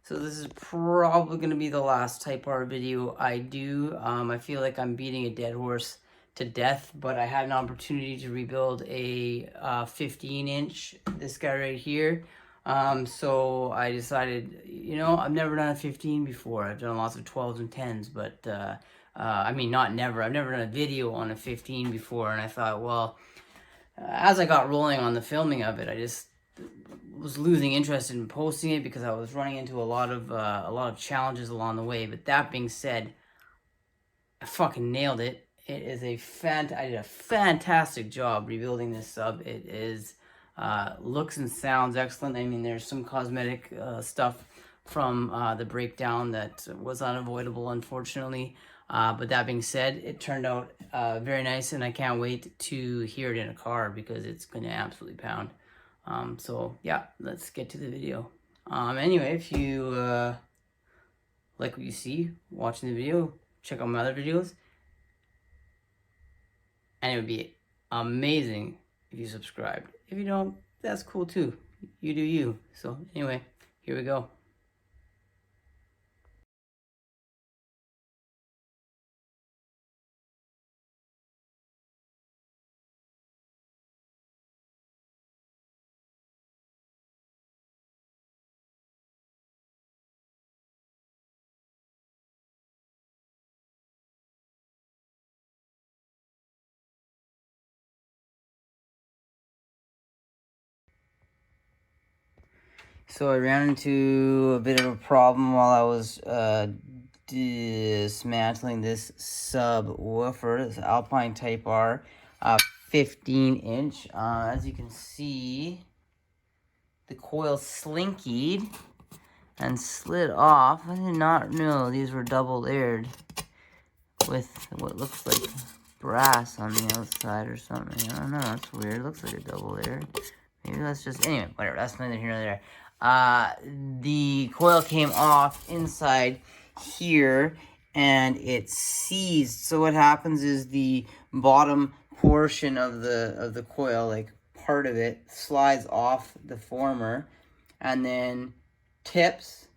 So this is probably going to be the last Type R video I do. I feel like I'm beating a dead horse to death, but I had an opportunity to rebuild a 15-inch, this guy right here. So I decided, I've never done a 15 before. I've done lots of 12s and 10s, but I mean, not never. I've never done a video on a 15 before, and I thought, well, as I got rolling on the filming of it, I just was losing interest in posting it because I was running into a lot of challenges along the way. But that being said, I fucking nailed it. It is I did a fantastic job rebuilding this sub. It is looks and sounds excellent. I mean, there's some cosmetic stuff from the breakdown that was unavoidable, unfortunately. But that being said, it turned out very nice, and I can't wait to hear it in a car because it's going to absolutely pound. So yeah, let's get to the video. Anyway, if you like what you see watching the video, check out my other videos. And it would be amazing if you subscribed. If you don't, that's cool too. You do you. So anyway, here we go. So I ran into a bit of a problem while I was dismantling this subwoofer, this Alpine Type R 15-inch. As you can see, the coil slinkied and slid off. I did not know these were double layered with what looks like brass on the outside or something. I don't know, that's weird. It looks like a double layer. Maybe that's just, anyway, whatever, that's neither here nor there. The coil came off inside here and it seized. So what happens is the bottom portion of the coil, like part of it, slides off the former and then tips,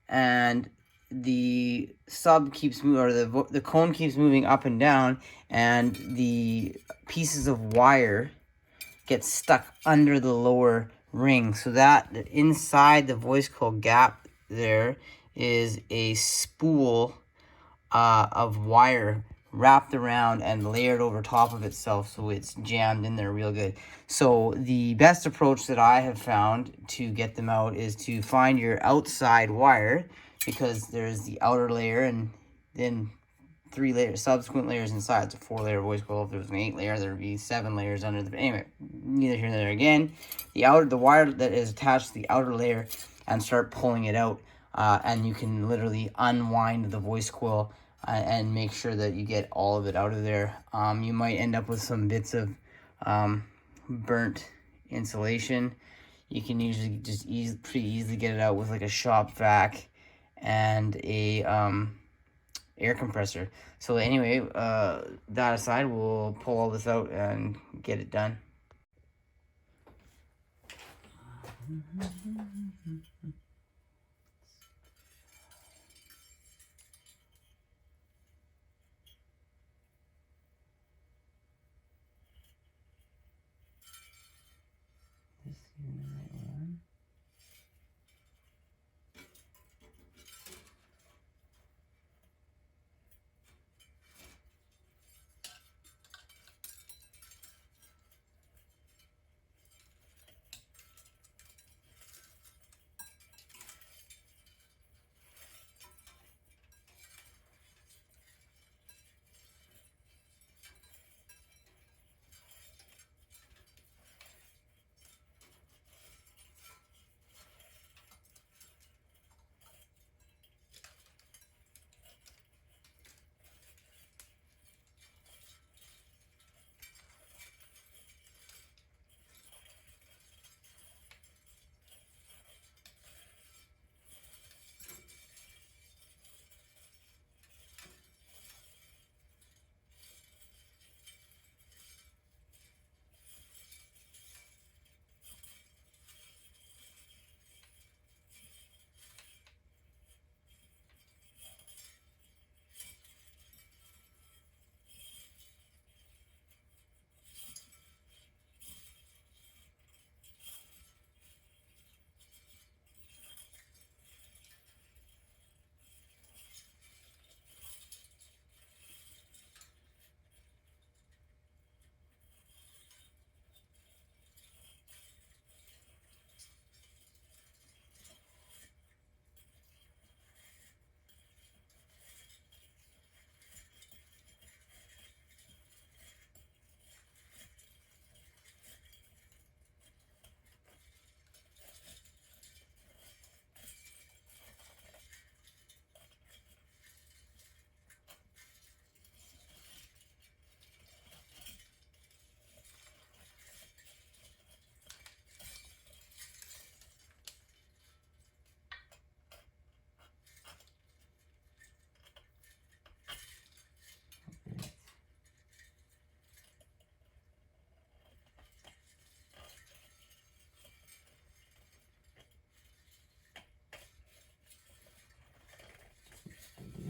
and the sub keeps moving, or the cone keeps moving up and down, and the pieces of wire get stuck under the lower ring. So that inside the voice coil gap there is a spool of wire wrapped around and layered over top of itself, so it's jammed in there real good. So the best approach that I have found to get them out is to find your outside wire, because there's the outer layer and then 3 layers, subsequent layers inside. It's a 4-layer voice coil. If there was an 8-layer, there would be 7 layers under the. Anyway, neither here nor there. Again, the wire that is attached to the outer layer, and start pulling it out, and you can literally unwind the voice coil and make sure that you get all of it out of there. You might end up with some bits of burnt insulation. You can usually just pretty easily get it out with like a shop vac and a air compressor. So anyway, that aside, we'll pull all this out and get it done.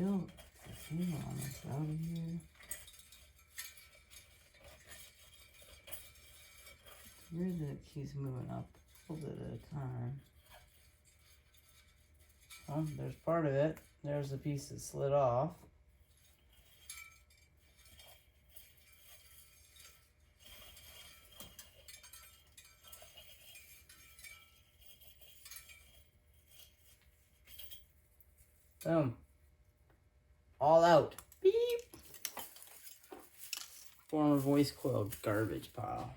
don't. Hang on, it's out of here. It's weird that it keeps moving up a little bit at a time. Oh, there's part of it. There's the piece that slid off. Boom. All out. Beep. Former voice coil garbage pile.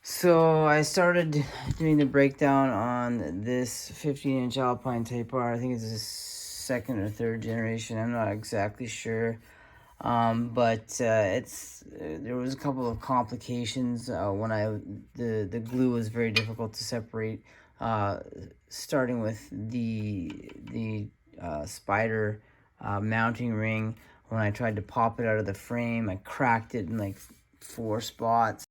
So I started doing the breakdown on this 15-inch Alpine Type R. I think it's the second or third generation. I'm not exactly sure. But there was a couple of complications when the glue was very difficult to separate. Starting with the spider mounting ring. When I tried to pop it out of the frame, I cracked it in like 4 spots.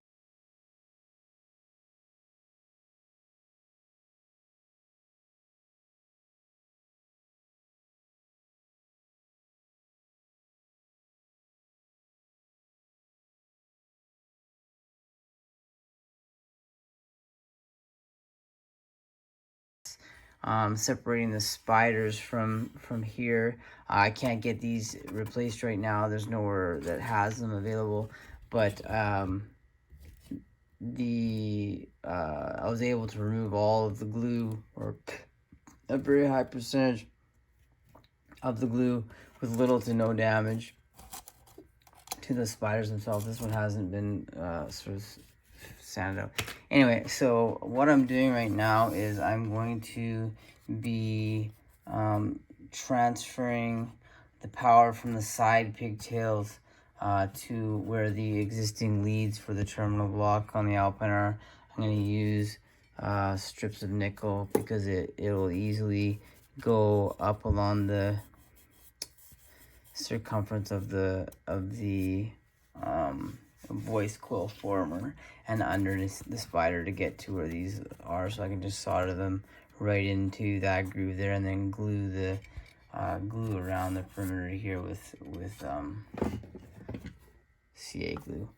Separating the spiders from here. I can't get these replaced right now. There's nowhere that has them available, but I was able to remove all of the glue, or a very high percentage of the glue, with little to no damage to the spiders themselves. This one hasn't been sort of sanded out. Anyway, so what I'm doing right now is I'm going to be transferring the power from the side pigtails to where the existing leads for the terminal block on the Alpine are. I'm going to use strips of nickel because it will easily go up along the circumference of the voice coil former and underneath the spider to get to where these are, so I can just solder them right into that groove there, and then glue the glue around the perimeter here with CA glue.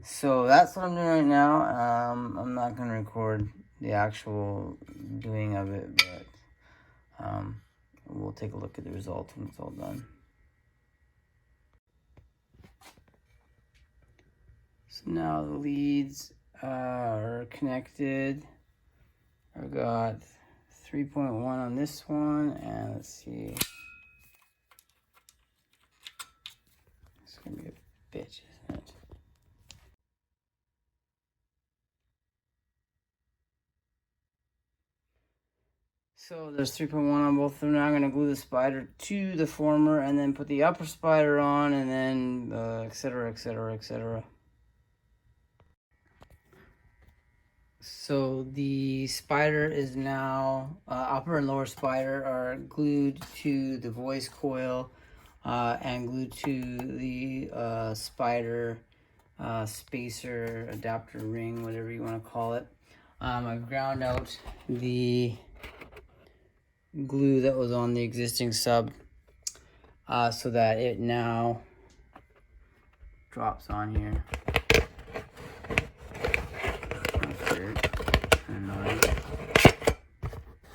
So that's what I'm doing right now. I'm not going to record the actual doing of it, but we'll take a look at the result when it's all done. So now the leads are connected. I've got 3.1 on this one, and let's see. It's gonna be a bitch, isn't it? So there's 3.1 on both of them. Now I'm gonna glue the spider to the former, and then put the upper spider on, and then etc., etc., etc. So the spider is now, upper and lower spider are glued to the voice coil and glued to the spider spacer, adapter ring, whatever you want to call it. I've ground out the glue that was on the existing sub so that it now drops on here.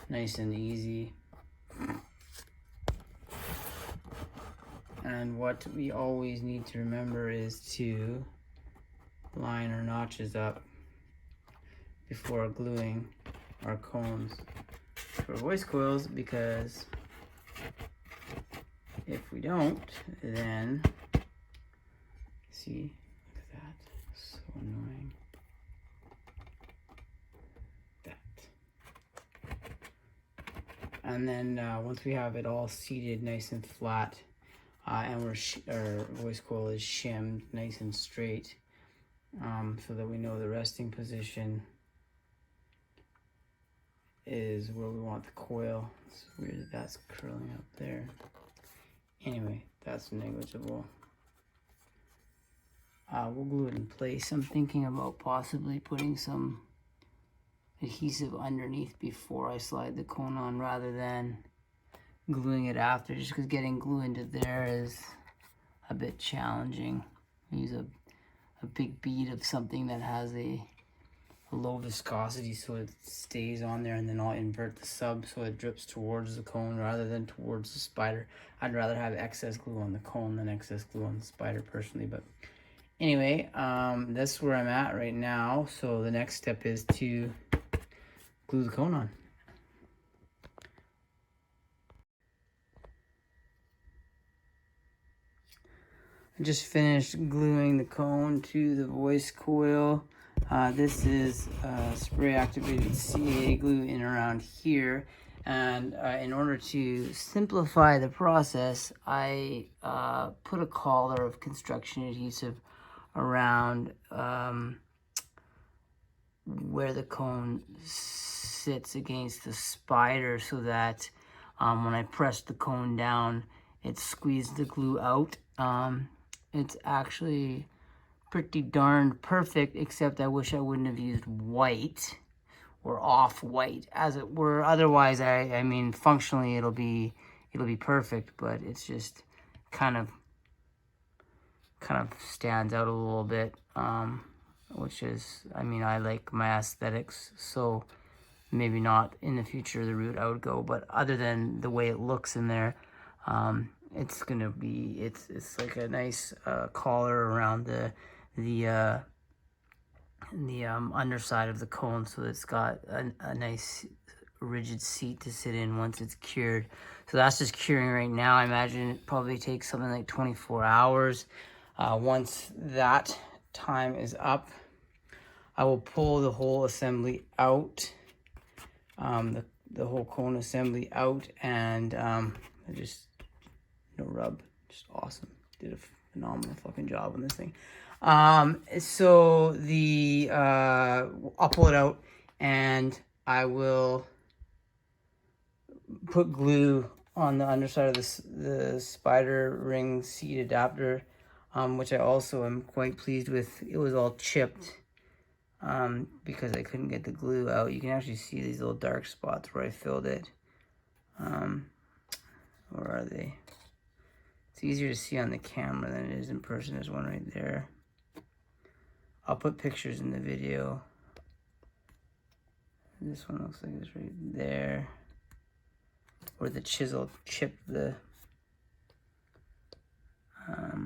Nice and easy. And what we always need to remember is to line our notches up before gluing our cones for voice coils, because if we don't, then see, look at that, so annoying. And then once we have it all seated nice and flat, and our voice coil is shimmed nice and straight, so that we know the resting position is where we want the coil. It's weird that that's curling up there. Anyway, that's negligible. We'll glue it in place. I'm thinking about possibly putting some adhesive underneath before I slide the cone on rather than gluing it after, just because getting glue into there is a bit challenging. I use a big bead of something that has a low viscosity so it stays on there, and then I'll invert the sub so it drips towards the cone rather than towards the spider. I'd rather have excess glue on the cone than excess glue on the spider personally, but anyway, that's where I'm at right now. So the next step is to glue the cone on. I just finished gluing the cone to the voice coil. This is spray activated CA glue in around here, and in order to simplify the process, I put a collar of construction adhesive around where the cone sits against the spider, so that when I press the cone down, it squeezes the glue out. It's actually pretty darn perfect, except I wish I wouldn't have used white or off-white, as it were. Otherwise, I mean, functionally it'll be perfect, but it's just kind of stands out a little bit, which is, I mean, I like my aesthetics, so maybe not in the future the route I would go, but other than the way it looks in there, it's gonna be, it's like a nice collar around the underside of the cone, so it's got a nice rigid seat to sit in once it's cured. So that's just curing right now. I imagine it probably takes something like 24 hours. Once that time is up, I will pull the whole assembly out, the whole cone assembly out, and I just no rub, just awesome. Did a phenomenal fucking job on this thing. So the I'll pull it out, and I will put glue on the underside of the spider ring seat adapter, which I also am quite pleased with. It was all chipped because I couldn't get the glue out. You can actually see these little dark spots where I filled it. Where are they? It's easier to see on the camera than it is in person. There's one right there. I'll put pictures in the video. This one looks like it's right there, where the chisel chipped the, that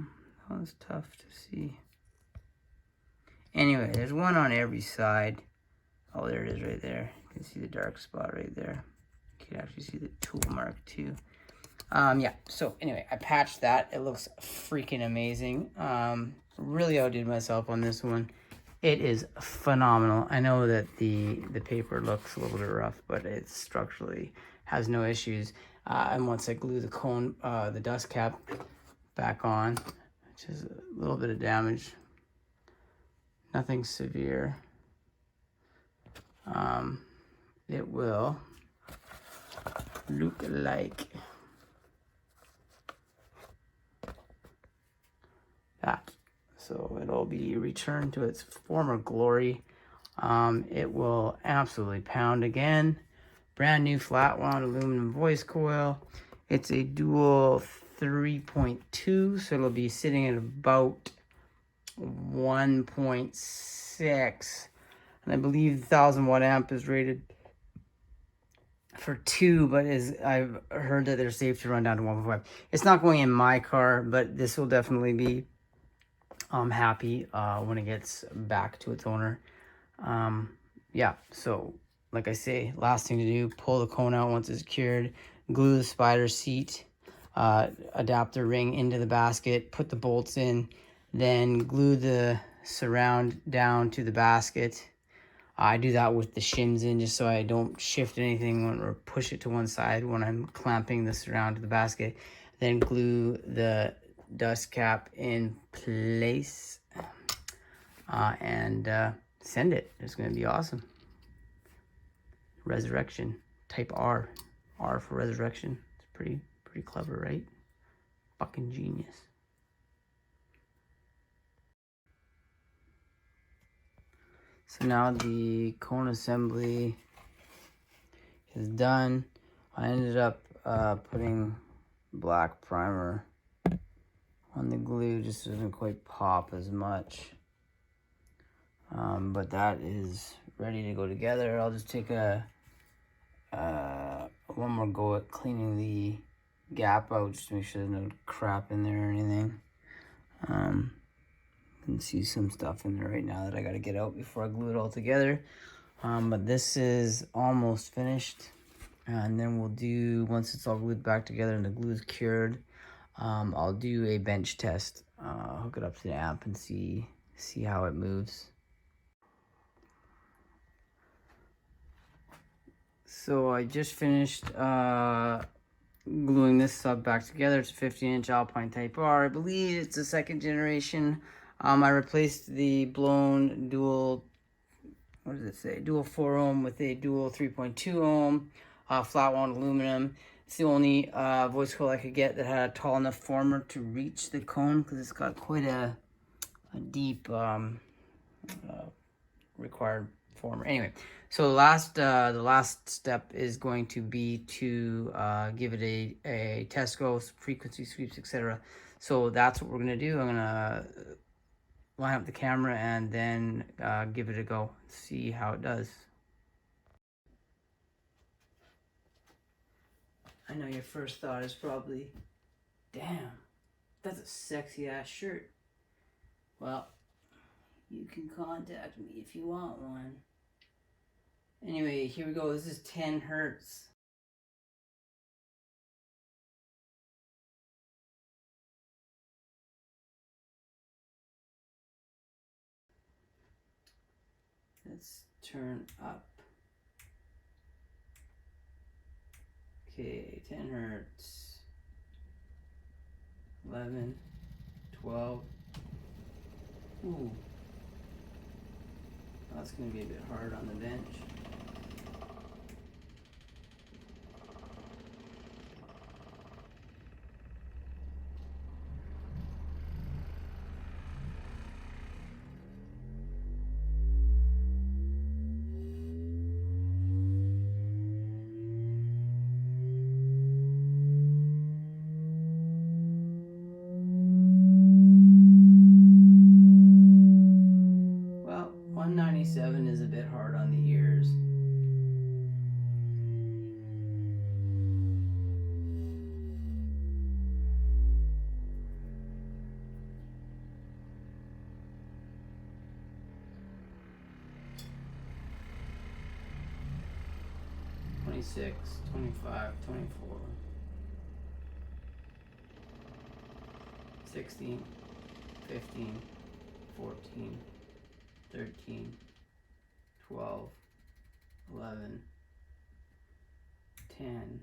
one's tough to see. Anyway, there's one on every side. Oh, there it is right there. You can see the dark spot right there. You can actually see the tool mark too. Yeah, so anyway, I patched that. It looks freaking amazing. Really outdid myself on this one. It is phenomenal. I know that the paper looks a little bit rough, but it structurally has no issues. And once I glue the cone, the dust cap back on, which is a little bit of damage, nothing severe, it will look like that. So it'll be returned to its former glory. It will absolutely pound again. Brand new flat wound aluminum voice coil. It's a dual 3.2, so it'll be sitting at about 1.6. And I believe the 1000 watt amp is rated for 2, but I've heard that they're safe to run down to 1.5. It's not going in my car, but this will definitely be happy when it gets back to its owner. Yeah, so like I say, last thing to do, pull the cone out once it's cured, glue the spider seat adapter ring into the basket, put the bolts in, then glue the surround down to the basket. I do that with the shims in, just so I don't shift anything or push it to one side when I'm clamping the surround to the basket. Then glue the dust cap in place and send it. It's going to be awesome. Resurrection, type R for resurrection. It's pretty clever, right? Fucking genius. So now the cone assembly is done. I ended up putting black primer on the glue, just doesn't quite pop as much. But that is ready to go together. I'll just take one more go at cleaning the gap out, just to make sure there's no crap in there or anything. You can see some stuff in there right now that I gotta get out before I glue it all together. But this is almost finished. And then we'll do, once it's all glued back together and the glue is cured, I'll do a bench test. Hook it up to the amp and see how it moves. So I just finished gluing this sub back together. It's a 15-inch Alpine Type R. I believe it's a second generation. I replaced the blown dual, what does it say? Dual 4 ohm with a dual 3.2 ohm flat wound aluminum. It's the only voice coil I could get that had a tall enough former to reach the cone, because it's got quite a deep required former. Anyway, so the last step is going to be to give it a test go, frequency sweeps, etc. So that's what we're gonna do. I'm gonna line up the camera and then give it a go, see how it does. I know your first thought is probably, damn, that's a sexy ass shirt. Well, you can contact me if you want one. Anyway, here we go. This is 10 hertz. Let's turn up. Okay, 10 hertz. 11, 12. Ooh. That's going to be a bit hard on the bench. Well, 197 is a bit hard on the ears. Six, 25, 24, 16, 15, 14, 13, 12, 11, 10,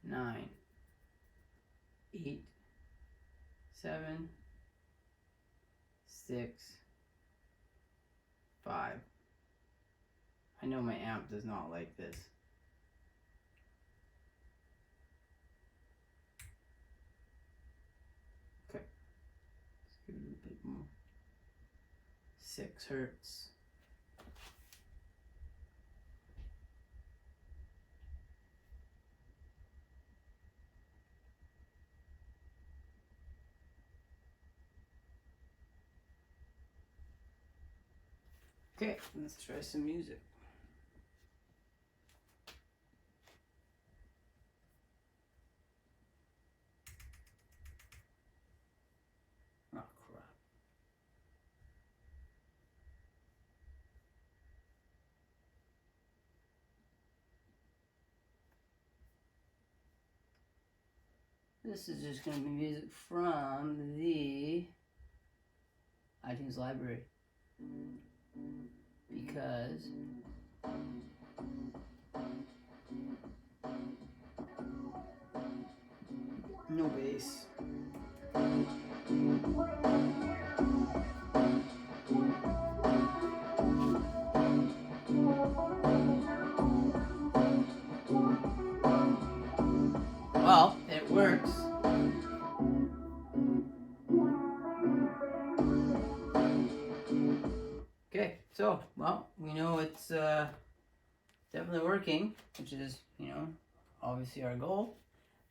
9, 8, 7, 6, 5. I know my amp does not like this. Okay, let's give it a bit more. 6 hertz. Okay, let's try some music. Oh, crap. This is just going to be music from the iTunes library. Because no bass. Well, it works. Okay. So, well, we know it's definitely working, which is, you know, obviously our goal.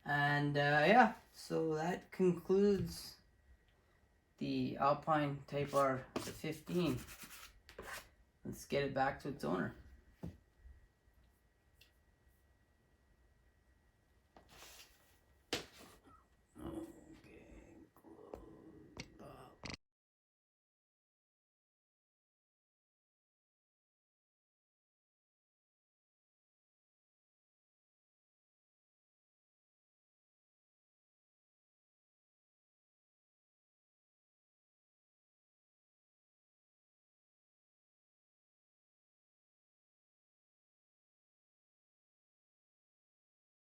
And yeah, so that concludes the Alpine Type R 15. Let's get it back to its owner.